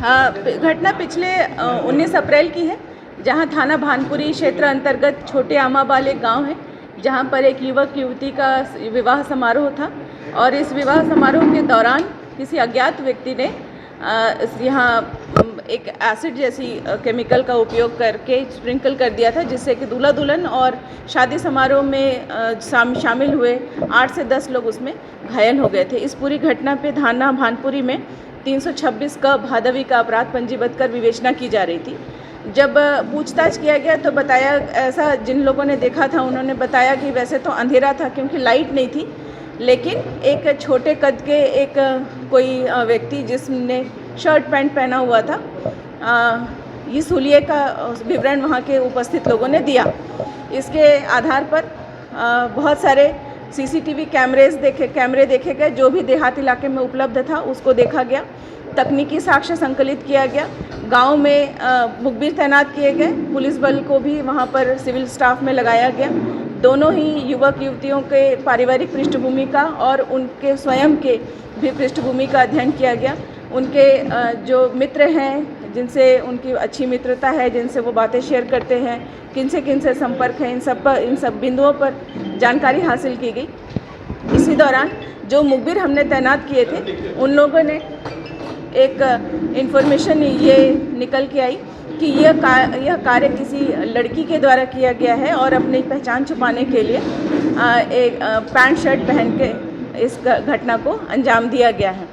घटना पिछले 19 अप्रैल की है, जहां थाना भानपुरी क्षेत्र अंतर्गत छोटे आमाबाल एक गाँव है, जहां पर एक युवक युवती का विवाह समारोह था और इस विवाह समारोह के दौरान किसी अज्ञात व्यक्ति ने यहाँ एक एसिड जैसी केमिकल का उपयोग करके स्प्रिंकल कर दिया था, जिससे कि दूल्हा दुल्हन और शादी समारोह में शामिल हुए 8 से 10 लोग उसमें घायल हो गए थे। इस पूरी घटना पे थाना भानपुरी में 326 का भादवी का अपराध पंजीबद्ध कर विवेचना की जा रही थी। जब पूछताछ किया गया तो बताया, ऐसा जिन लोगों ने देखा था उन्होंने बताया कि वैसे तो अंधेरा था क्योंकि लाइट नहीं थी, लेकिन एक छोटे कद के एक कोई व्यक्ति जिसने शर्ट पैंट पहना हुआ था, इस हुलिये का विवरण वहाँ के उपस्थित लोगों ने दिया। इसके आधार पर बहुत सारे सीसीटीवी कैमरे देखे गए, जो भी देहात इलाके में उपलब्ध था उसको देखा गया, तकनीकी साक्ष्य संकलित किया गया, गांव में मुखबिर तैनात किए गए, पुलिस बल को भी वहां पर सिविल स्टाफ में लगाया गया। दोनों ही युवक युवतियों के पारिवारिक पृष्ठभूमि का और उनके स्वयं के भी पृष्ठभूमि का अध्ययन किया गया। उनके जो मित्र हैं, जिनसे उनकी अच्छी मित्रता है, जिनसे वो बातें शेयर करते हैं, किनसे संपर्क है, इन सब बिंदुओं पर जानकारी हासिल की गई। इसी दौरान जो मुखबिर हमने तैनात किए थे, उन लोगों ने एक इन्फॉर्मेशन ये निकल के आई कि यह कार्य किसी लड़की के द्वारा किया गया है और अपनी पहचान छुपाने के लिए एक पैंट शर्ट पहन के इस घटना को अंजाम दिया गया है।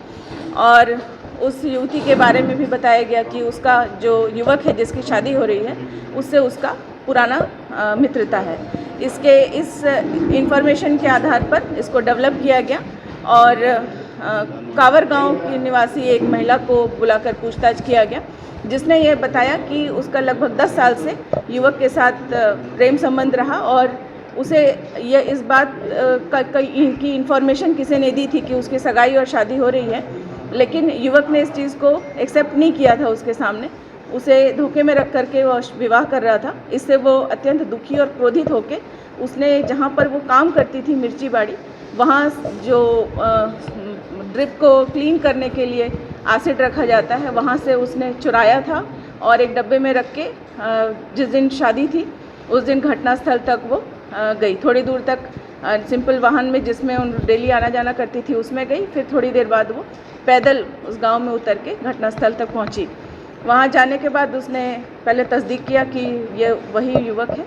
और उस युवती के बारे में भी बताया गया कि उसका जो युवक है जिसकी शादी हो रही है, उससे उसका पुराना मित्रता है। इस इंफॉर्मेशन के आधार पर इसको डेवलप किया गया और कावर गांव की निवासी एक महिला को बुलाकर पूछताछ किया गया, जिसने ये बताया कि उसका लगभग 10 साल से युवक के साथ प्रेम संबंध रहा और उसे ये इस बात की इन्फॉर्मेशन किसी ने दी थी कि उसकी सगाई और शादी हो रही है, लेकिन युवक ने इस चीज़ को एक्सेप्ट नहीं किया था। उसके सामने उसे धोखे में रख करके वो विवाह कर रहा था। इससे वो अत्यंत दुखी और क्रोधित होकर उसने, जहाँ पर वो काम करती थी मिर्ची बाड़ी, वहाँ जो ड्रिप को क्लीन करने के लिए एसिड रखा जाता है, वहाँ से उसने चुराया था और एक डब्बे में रख के जिस दिन शादी थी उस दिन घटनास्थल तक वो गई। थोड़ी दूर तक सिंपल वाहन में जिसमें उन डेली आना जाना करती थी उसमें गई, फिर थोड़ी देर बाद वो पैदल उस गांव में उतर के घटनास्थल तक पहुंची। वहां जाने के बाद उसने पहले तस्दीक किया कि ये वही युवक है।